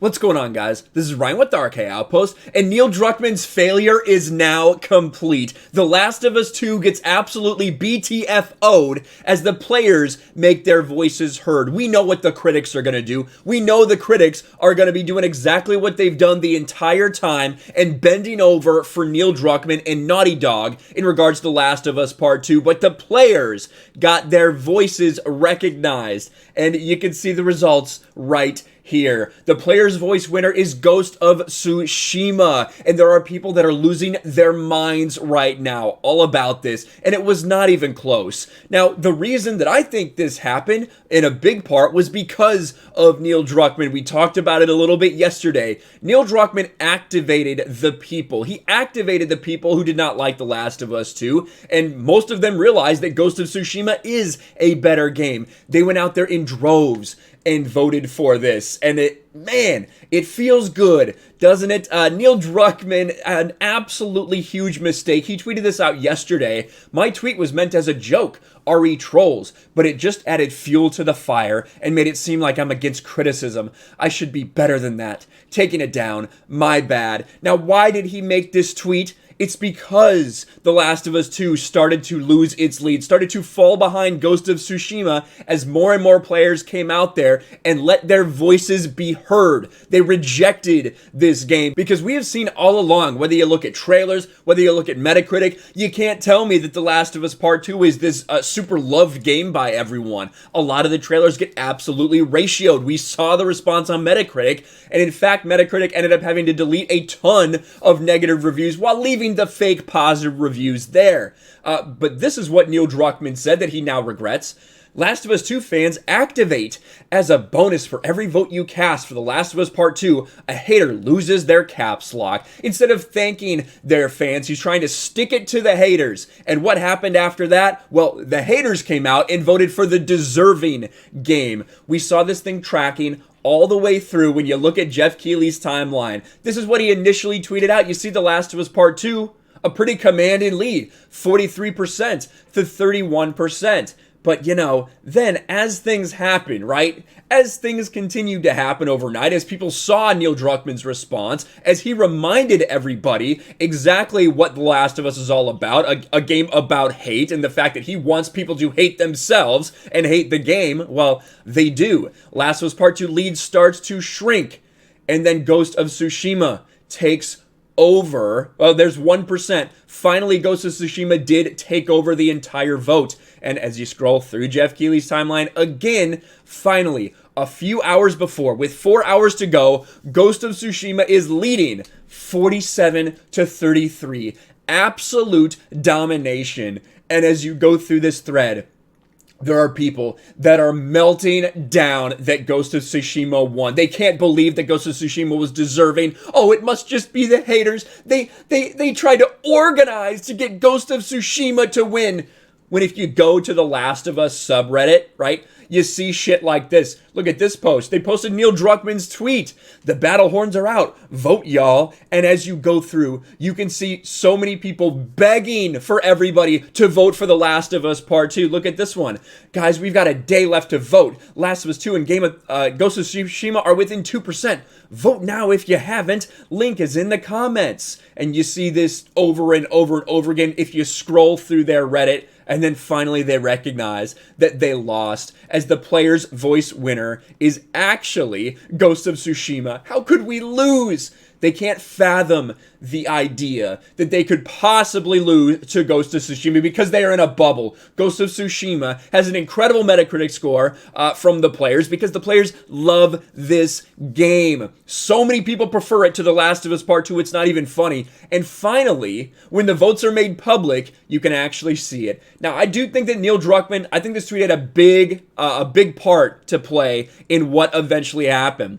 What's going on, guys? This is Ryan with the RK Outpost, and Neil Druckmann's failure is now complete. The Last of Us 2 gets absolutely BTFO'd as the players make their voices heard. We know what the critics are going to do. We know the critics are going to be doing exactly what they've done the entire time and bending over for Neil Druckmann and Naughty Dog in regards to The Last of Us Part 2, but the players got their voices recognized, and you can see the results right here. The player's voice winner is Ghost of Tsushima, and there are people that are losing their minds right now all about this, and it was not even close. Now, the reason that I think this happened in a big part was because of Neil Druckmann. We talked about it a little bit yesterday. Neil Druckmann activated the people. He activated the people who did not like The Last of Us 2, and most of them realized that Ghost of Tsushima is a better game. They went out there in droves and voted for this, and it feels good, doesn't it? Neil Druckmann, an absolutely huge mistake. He tweeted this out yesterday. My tweet was meant as a joke, RE trolls, but it just added fuel to the fire and made it seem like I'm against criticism. I should be better than that. Taking it down, my bad. Now, why did he make this tweet? It's because The Last of Us 2 started to lose its lead, started to fall behind Ghost of Tsushima as more and more players came out there and let their voices be heard. They rejected this game because we have seen all along, whether you look at trailers, whether you look at Metacritic, you can't tell me that The Last of Us Part 2 is this super loved game by everyone. A lot of the trailers get absolutely ratioed. We saw the response on Metacritic, and in fact, Metacritic ended up having to delete a ton of negative reviews while leaving the fake positive reviews there. But this is what Neil Druckmann said that he now regrets. Last of Us 2 fans activate. As a bonus for every vote you cast for The Last of Us Part 2, a hater loses their caps lock. Instead of thanking their fans, he's trying to stick it to the haters. And what happened after that? Well, the haters came out and voted for the deserving game. We saw this thing tracking all the way through when you look at Jeff Keighley's timeline. This is what he initially tweeted out. You see The Last of Us Part 2, a pretty commanding lead, 43% to 31%. But, then as things happen, right? As things continued to happen overnight, as people saw Neil Druckmann's response, as he reminded everybody exactly what The Last of Us is all about, a game about hate, and the fact that he wants people to hate themselves and hate the game, well, they do. Last of Us Part 2 lead starts to shrink, and then Ghost of Tsushima takes over. Well, there's 1%. Finally, Ghost of Tsushima did take over the entire vote. And as you scroll through Jeff Keighley's timeline, again, finally, a few hours before, with 4 hours to go, Ghost of Tsushima is leading 47 to 33. Absolute domination. And as you go through this thread, there are people that are melting down that Ghost of Tsushima won. They can't believe that Ghost of Tsushima was deserving. Oh, it must just be the haters. They tried to organize to get Ghost of Tsushima to win. When if you go to the Last of Us subreddit, right, you see shit like this. Look at this post. They posted Neil Druckmann's tweet. The battle horns are out. Vote, y'all. And as you go through, you can see so many people begging for everybody to vote for The Last of Us Part 2. Look at this one. Guys, we've got a day left to vote. Last of Us 2 and Ghost of Tsushima are within 2%. Vote now if you haven't. Link is in the comments. And you see this over and over and over again if you scroll through their Reddit. And then finally they recognize that they lost as the player's voice winner is actually Ghost of Tsushima. How could we lose? They can't fathom the idea that they could possibly lose to Ghost of Tsushima because they are in a bubble. Ghost of Tsushima has an incredible Metacritic score from the players because the players love this game. So many people prefer it to The Last of Us Part 2, it's not even funny. And finally, when the votes are made public, you can actually see it. Now, I do think that Neil Druckmann, I think this tweet had a big part to play in what eventually happened.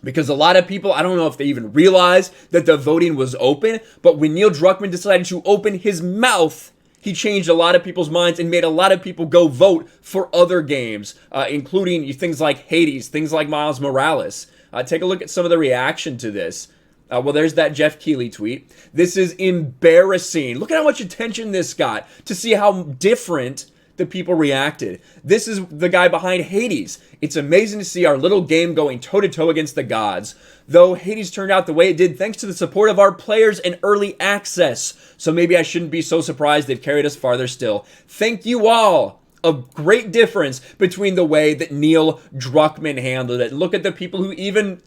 Because a lot of people, I don't know if they even realized that the voting was open, but when Neil Druckmann decided to open his mouth, he changed a lot of people's minds and made a lot of people go vote for other games, including things like Hades, things like Miles Morales. Take a look at some of the reaction to this. Well, there's that Jeff Keighley tweet. This is embarrassing. Look at how much attention this got to see how different the people reacted. This is the guy behind Hades. It's amazing to see our little game going toe-to-toe against the gods. Though Hades turned out the way it did thanks to the support of our players and early access. So maybe I shouldn't be so surprised they've carried us farther still. Thank you all. A great difference between the way that Neil Druckmann handled it. Look at the people who even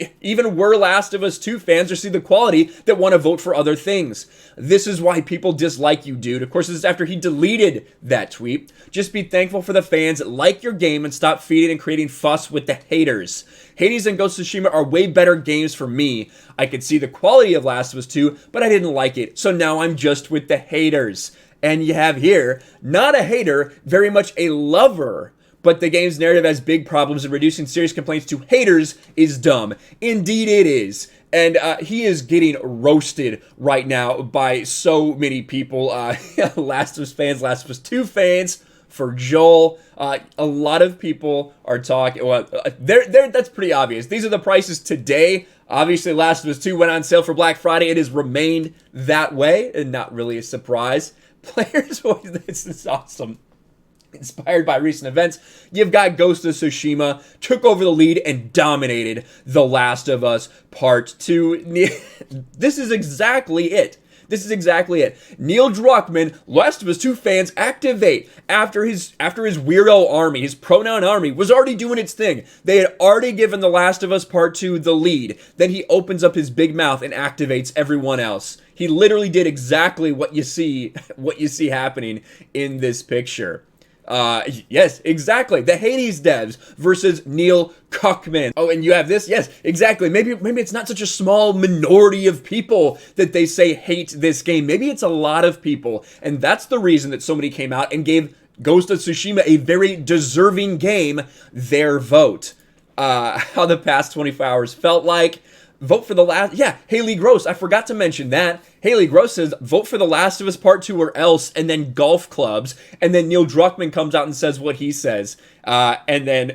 were Last of Us 2 fans or see the quality that want to vote for other things. This is why people dislike you, dude. Of course, this is after he deleted that tweet. Just be thankful for the fans that like your game and stop feeding and creating fuss with the haters. Hades and Ghost of Tsushima are way better games for me. I could see the quality of Last of Us 2, but I didn't like it. So now I'm just with the haters. And you have here, not a hater, very much a lover. But the game's narrative has big problems, and reducing serious complaints to haters is dumb. Indeed it is. And he is getting roasted right now by so many people. Last of Us fans, Last of Us 2 fans, for Joel. A lot of people are talking, well, that's pretty obvious. These are the prices today. Obviously, Last of Us 2 went on sale for Black Friday. It has remained that way, and not really a surprise. Players, this is awesome. Inspired by recent events, you've got Ghost of Tsushima, took over the lead and dominated The Last of Us Part 2. This is exactly it. This is exactly it. Neil Druckmann, Last of Us 2 fans, activate after his weirdo army, his pronoun army, was already doing its thing. They had already given The Last of Us Part 2 the lead. Then he opens up his big mouth and activates everyone else. He literally did exactly what you see happening in this picture. Yes, exactly. The Hades devs versus Neil Druckmann. Oh, and you have this? Yes, exactly. Maybe it's not such a small minority of people that they say hate this game. Maybe it's a lot of people. And that's the reason that so many came out and gave Ghost of Tsushima, a very deserving game, their vote. How the past 24 hours felt like. Vote for the last... Yeah, Haley Gross. I forgot to mention that. Haley Gross says, vote for The Last of Us Part 2 or else, and then golf clubs. And then Neil Druckmann comes out and says what he says. And then,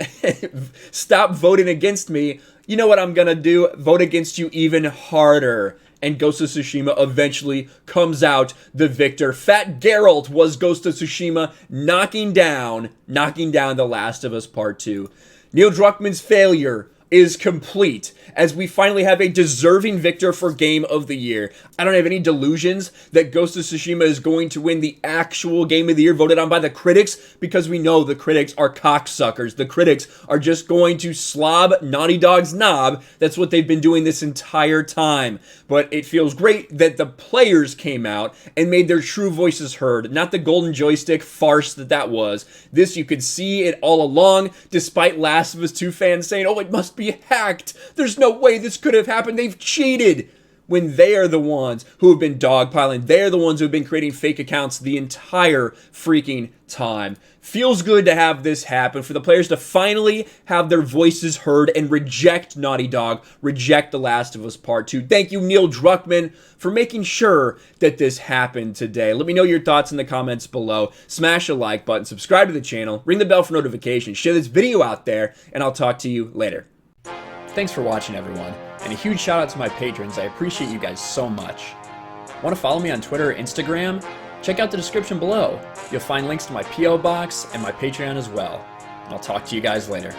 stop voting against me. You know what I'm going to do? Vote against you even harder. And Ghost of Tsushima eventually comes out the victor. Fat Geralt was Ghost of Tsushima, knocking down The Last of Us Part 2. Neil Druckmann's failure is complete as we finally have a deserving victor for Game of the Year. I don't have any delusions that Ghost of Tsushima is going to win the actual Game of the Year voted on by the critics, because we know the critics are cocksuckers. The critics are just going to slob Naughty Dog's knob. That's what they've been doing this entire time. But it feels great that the players came out and made their true voices heard, not the golden joystick farce that was. This, you could see it all along, despite Last of Us 2 fans saying, oh, it must be hacked. There's no way this could have happened. They've cheated. When they are the ones who have been dogpiling. They're the ones who have been creating fake accounts the entire freaking time. Feels good to have this happen, for the players to finally have their voices heard and reject Naughty Dog, reject The Last of Us Part 2. Thank you, Neil Druckmann, for making sure that this happened today. Let me know your thoughts in the comments below. Smash a like button, subscribe to the channel, ring the bell for notifications, share this video out there, and I'll talk to you later. Thanks for watching, everyone, and a huge shout out to my patrons. I appreciate you guys so much. Want to follow me on Twitter or Instagram? Check out the description below. You'll find links to my P.O. box and my Patreon as well. And I'll talk to you guys later.